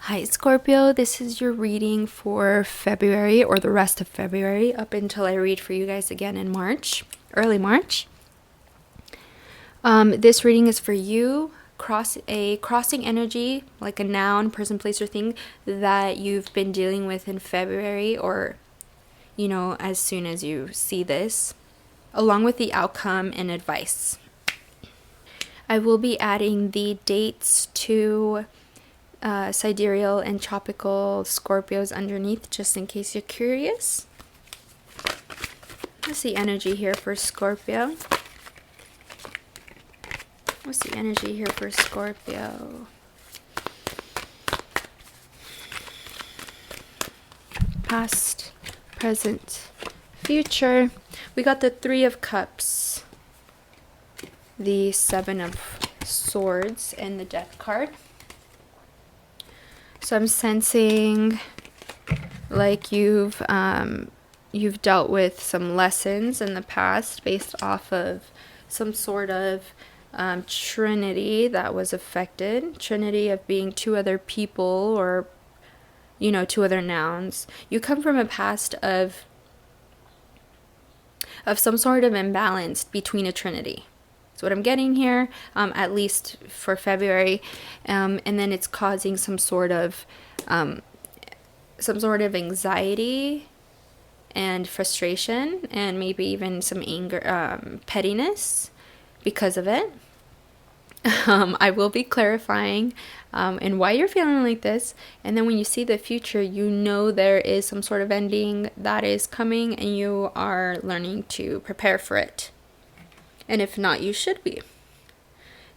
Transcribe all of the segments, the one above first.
Hi Scorpio, this is your reading for February or the rest of February up until I read for you guys again in March, early March. This reading is for you, crossing energy, like a noun, person, place, or thing that you've been dealing with in February or, as soon as you see this, along with the outcome and advice. I will be adding the dates to Sidereal and tropical Scorpios underneath, just in case you're curious. What's the energy here for Scorpio? What's the energy here for Scorpio? Past, present, future. We got the Three of Cups, the Seven of Swords, and the Death card. So I'm sensing like you've dealt with some lessons in the past based off of some sort of trinity that was affected. Trinity of being two other people or, two other nouns. You come from a past of some sort of imbalance between a trinity. That's what I'm getting here, at least for February, and then it's causing some sort of anxiety and frustration, and maybe even some anger, pettiness because of it. I will be clarifying and why you're feeling like this, and then when you see the future, there is some sort of ending that is coming, and you are learning to prepare for it. And if not, you should be.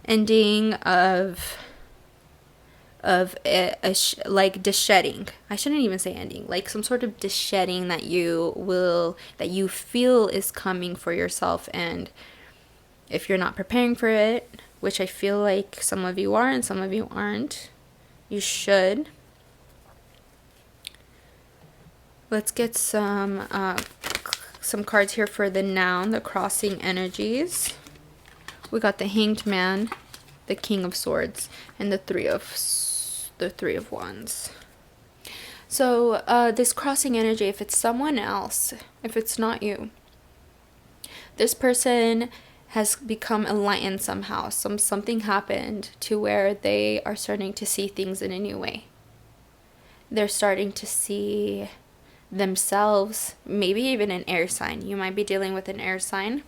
Ending of like deshedding. I shouldn't even say ending. Like some sort of deshedding that you feel is coming for yourself. And if you're not preparing for it, which I feel like some of you are and some of you aren't, you should. Let's get some cards here for the noun, the crossing energies. We got the Hanged Man, the King of Swords, and the Three of Wands. So this crossing energy, if it's someone else, if it's not you, this person has become enlightened somehow. Something happened to where they are starting to see things in a new way. They're starting to see themselves, maybe even an air sign. You might be dealing with an air sign.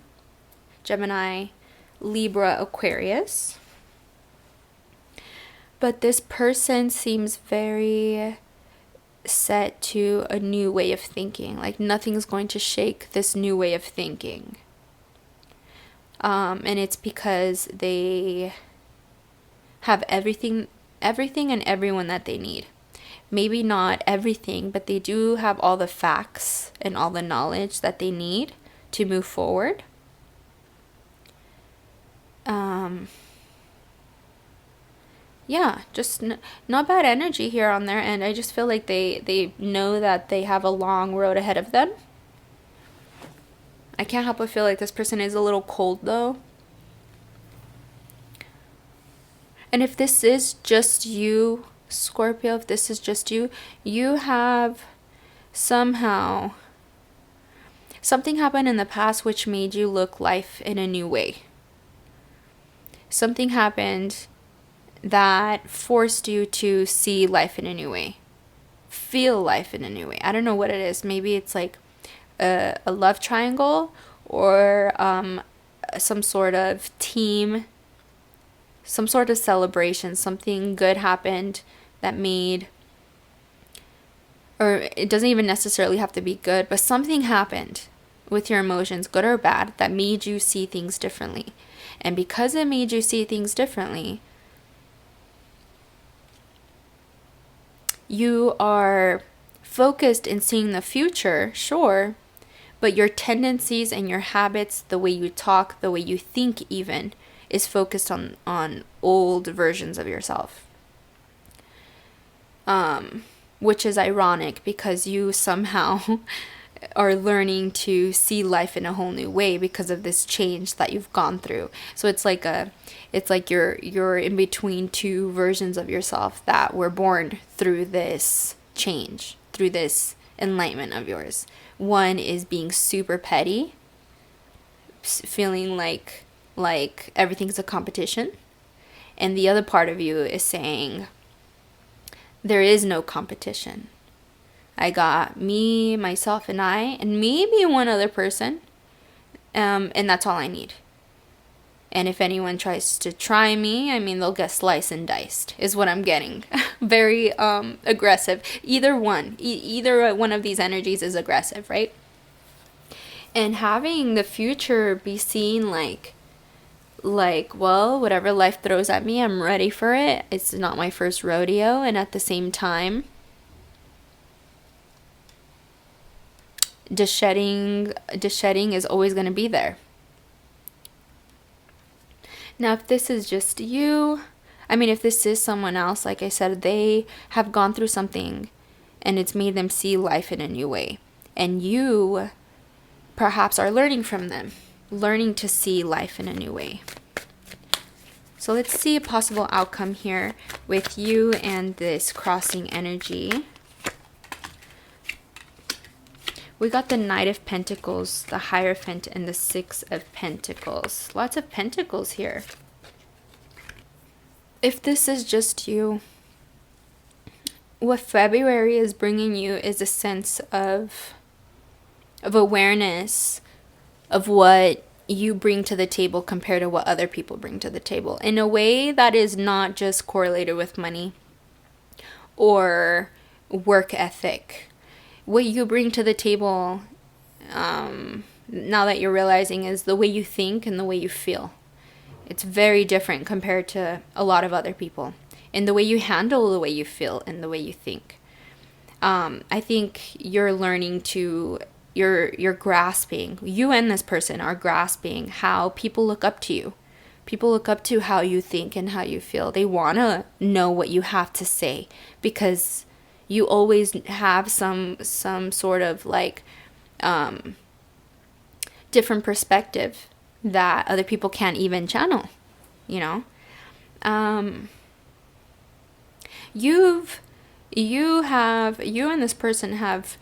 Gemini, Libra, Aquarius. But this person seems very set to a new way of thinking. Like nothing's going to shake this new way of thinking. And it's because they have everything and everyone that they need. Maybe not everything, but they do have all the facts and all the knowledge that they need to move forward. Just not bad energy here on their end. I just feel like they know that they have a long road ahead of them. I can't help but feel like this person is a little cold though. And if this is just you, Scorpio, if this is just you, you have somehow something happened in the past which made you look life in a new way. Something happened that forced you to see life in a new way, feel life in a new way. I don't know what it is. Maybe it's like a love triangle or some sort of team, some sort of celebration. Something good happened that made, or it doesn't even necessarily have to be good, but something happened with your emotions, good or bad, that made you see things differently. And because it made you see things differently, you are focused in seeing the future, sure, but your tendencies and your habits, the way you talk, the way you think even, is focused on old versions of yourself. Which is ironic because you somehow are learning to see life in a whole new way because of this change that you've gone through. So it's like you're in between two versions of yourself that were born through this change, through this enlightenment of yours. One is being super petty, feeling like everything's a competition, and the other part of you is saying there is no competition. I got me, myself, and I, and maybe one other person, and that's all I need. And if anyone tries to try me, I mean, they'll get sliced and diced, is what I'm getting. Very aggressive. Either one. Either one of these energies is aggressive, right? And having the future be seen like, well, whatever life throws at me, I'm ready for it. It's not my first rodeo. And at the same time, the shedding is always going to be there. Now, if this is just you, I mean, if this is someone else, like I said, they have gone through something and it's made them see life in a new way. And you perhaps are learning from them, learning to see life in a new way. So let's see a possible outcome here with you and this crossing energy. We got the Knight of Pentacles, the Hierophant, and the Six of Pentacles. Lots of pentacles here. If this is just you, what February is bringing you is a sense of awareness of what you bring to the table compared to what other people bring to the table, in a way that is not just correlated with money or work ethic. What you bring to the table, now that you're realizing, is the way you think and the way you feel. It's very different compared to a lot of other people. And the way you handle the way you feel and the way you think. I think you're learning to, you're grasping, you and this person are grasping how people look up to you. People look up to how you think and how you feel. They want to know what you have to say because you always have some sort of like different perspective that other people can't even channel, you know. You and this person have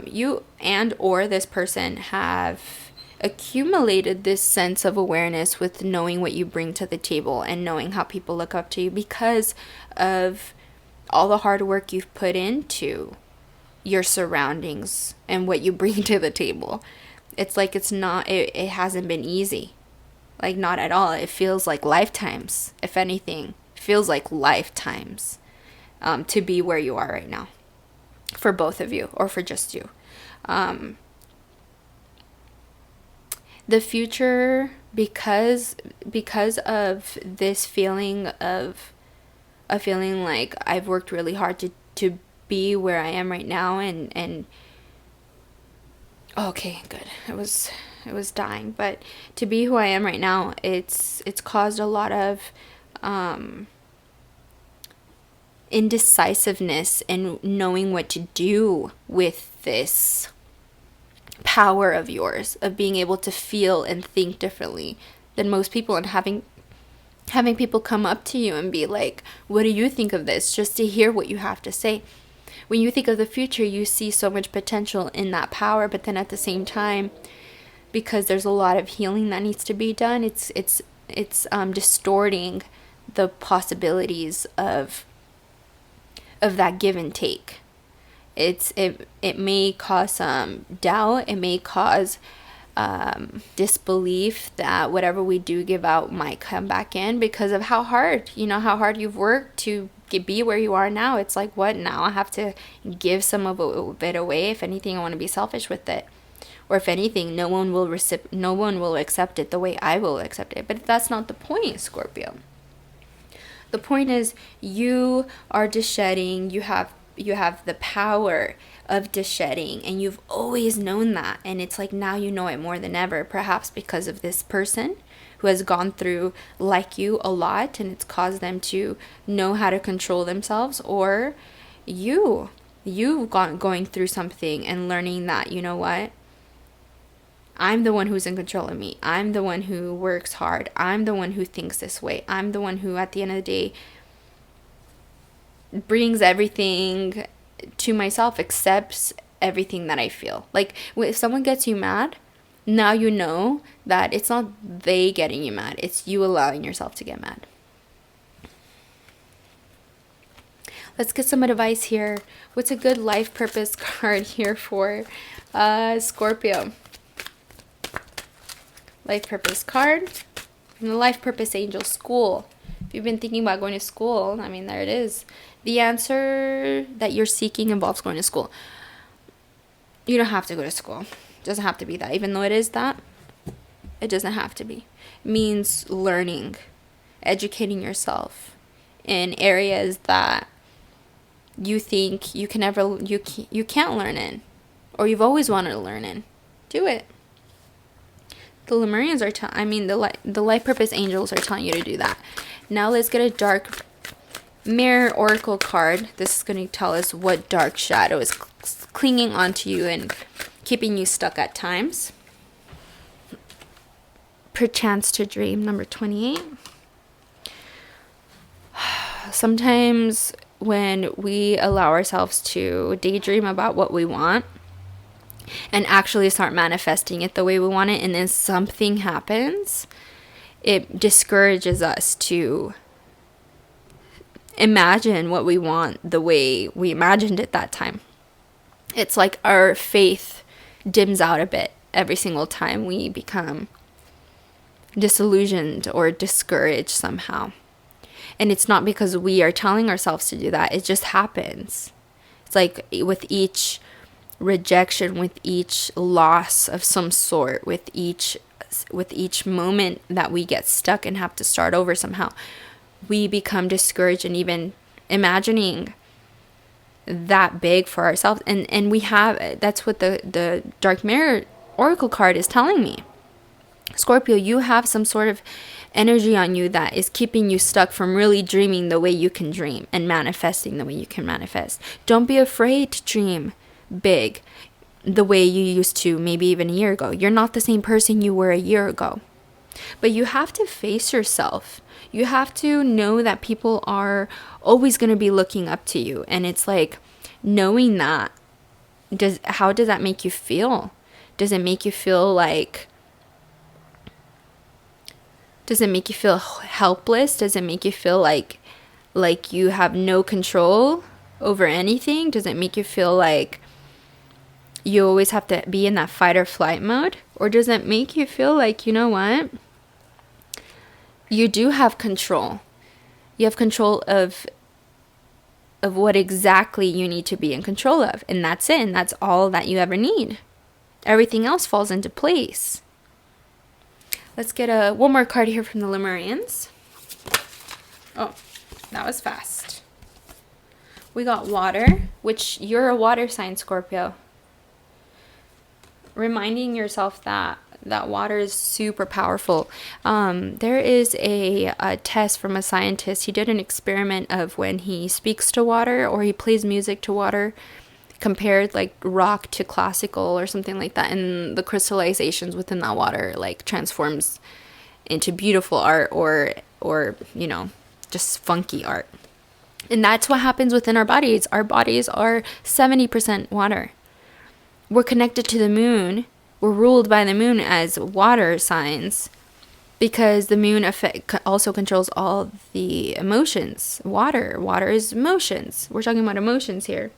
you and or this person have accumulated this sense of awareness with knowing what you bring to the table and knowing how people look up to you because of all the hard work you've put into your surroundings and what you bring to the table. It's like it hasn't been easy. Like, not at all. It feels like lifetimes. If anything, it feels like lifetimes to be where you are right now. For both of you or for just you. The future, because of this feeling of a feeling like I've worked really hard to be where I am right now and okay, good. It was dying, but to be who I am right now, it's caused a lot of indecisiveness and knowing what to do with this power of yours, of being able to feel and think differently than most people, and having people come up to you and be like, what do you think of this? Just to hear what you have to say. When you think of the future, you see so much potential in that power, but then at the same time, because there's a lot of healing that needs to be done, it's distorting the possibilities of that give and take. It may cause some doubt. It may cause disbelief that whatever we do give out might come back in because of how hard you've worked to be where you are now. It's like, what now? I have to give some of it away. If anything, I want to be selfish with it. Or if anything, no one will accept it the way I will accept it. But that's not the point, Scorpio. The point is you are shedding. You have the power of shedding, and you've always known that. And it's like now you know it more than ever, perhaps because of this person who has gone through like you a lot, and it's caused them to know how to control themselves, or you you going through something and learning that, you know what? I'm the one who's in control of me. I'm the one who works hard. I'm the one who thinks this way. I'm the one who, at the end of the day, brings everything to myself, accepts everything that I feel. Like, if someone gets you mad, now you know that it's not they getting you mad. It's you allowing yourself to get mad. Let's get some advice here. What's a good life purpose card here for Scorpio? Life purpose card. And the life purpose angel, school. If you've been thinking about going to school, I mean, there it is. The answer that you're seeking involves going to school. You don't have to go to school. It doesn't have to be that. Even though it is that, it doesn't have to be. It means learning, educating yourself in areas that you think you can't learn in, or you've always wanted to learn in. Do it. The Lemurians are the life purpose angels are telling you to do that. Now let's get a dark mirror oracle card. This is going to tell us what dark shadow is clinging onto you and keeping you stuck at times. Perchance to dream, number 28. Sometimes when we allow ourselves to daydream about what we want and actually start manifesting it the way we want it, and then something happens, it discourages us to imagine what we want the way we imagined it that time. It's like our faith dims out a bit every single time we become disillusioned or discouraged somehow. And it's not because we are telling ourselves to do that. It just happens. It's like with each rejection, with each loss of some sort, with each moment that we get stuck and have to start over somehow, we become discouraged and even imagining that big for ourselves. And we have, that's what the Dark Mirror Oracle card is telling me. Scorpio, you have some sort of energy on you that is keeping you stuck from really dreaming the way you can dream and manifesting the way you can manifest. Don't be afraid to dream big the way you used to maybe even a year ago. You're not the same person you were a year ago. But you have to face yourself. You have to know that people are always going to be looking up to you. And it's like, knowing that, how does that make you feel? Does it make you feel helpless? Does it make you feel like you have no control over anything? Does it make you feel like you always have to be in that fight or flight mode? Or does it make you feel like, you know what? You do have control. You have control of what exactly you need to be in control of. And that's it. And that's all that you ever need. Everything else falls into place. Let's get one more card here from the Lemurians. Oh, that was fast. We got water, which you're a water sign, Scorpio. Reminding yourself that water is super powerful. There is a test from a scientist. He did an experiment of when he speaks to water or he plays music to water, compared like rock to classical or something like that, and the crystallizations within that water like transforms into beautiful art or you know, just funky art. And that's what happens within our bodies. Our bodies are 70% water. We're connected to the moon. We're ruled by the moon as water signs because the moon also controls all the emotions. Water is emotions. We're talking about emotions here.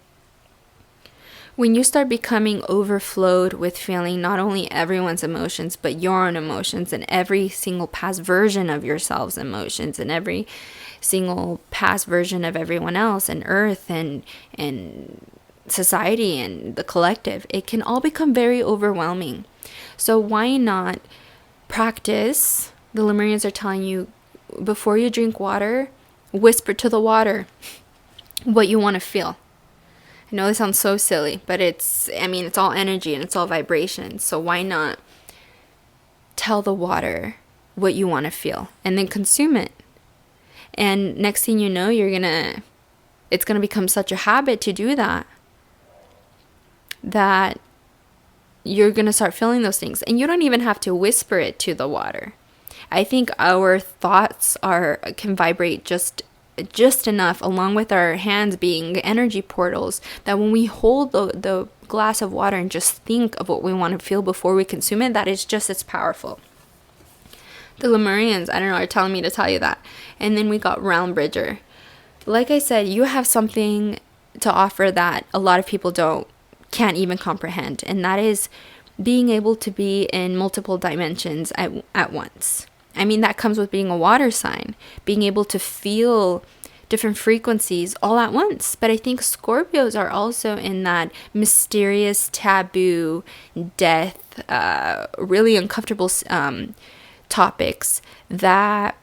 When you start becoming overflowed with feeling not only everyone's emotions, but your own emotions and every single past version of yourself's emotions and every single past version of everyone else and Earth and society and the collective, it can all become very overwhelming. So why not practice? The Lemurians are telling you, before you drink water, whisper to the water what you want to feel. I know this sounds so silly, but it's all energy and it's all vibration. So why not tell the water what you want to feel and then consume it? And next thing you know, it's going to become such a habit to do that. that you're going to start feeling those things. And you don't even have to whisper it to the water. I think our thoughts can vibrate just enough, along with our hands being energy portals, that when we hold the glass of water and just think of what we want to feel before we consume it, that is just as powerful. The Lemurians, I don't know, are telling me to tell you that. And then we got Realm Bridger. Like I said, you have something to offer that a lot of people can't even comprehend, and that is being able to be in multiple dimensions at once. I mean, that comes with being a water sign, being able to feel different frequencies all at once. But I think Scorpios are also in that mysterious, taboo, death, really uncomfortable topics that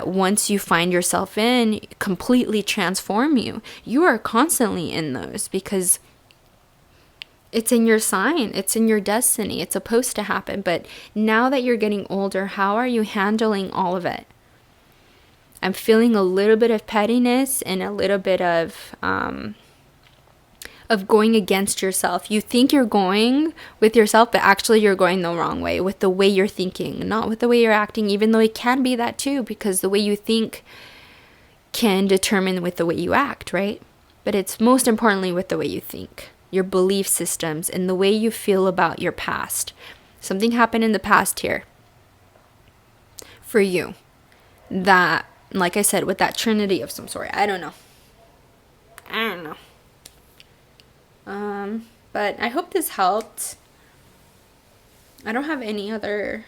once you find yourself in, completely transform you. You are constantly in those because it's in your sign, it's in your destiny, it's supposed to happen. But now that you're getting older, how are you handling all of it? I'm feeling a little bit of pettiness and a little bit of going against yourself. You think you're going with yourself, but actually you're going the wrong way with the way you're thinking, not with the way you're acting, even though it can be that too, because the way you think can determine with the way you act, right? But it's most importantly with the way you think, your belief systems, and the way you feel about your past. Something happened in the past here for you that, like I said, with that trinity of some sort. I don't know. But I hope this helped. I don't have any other...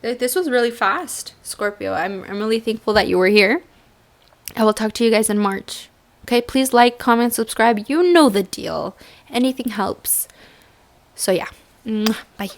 This was really fast, Scorpio. I'm really thankful that you were here. I will talk to you guys in March. Okay, please like, comment, subscribe. You know the deal. Anything helps. So yeah. Bye.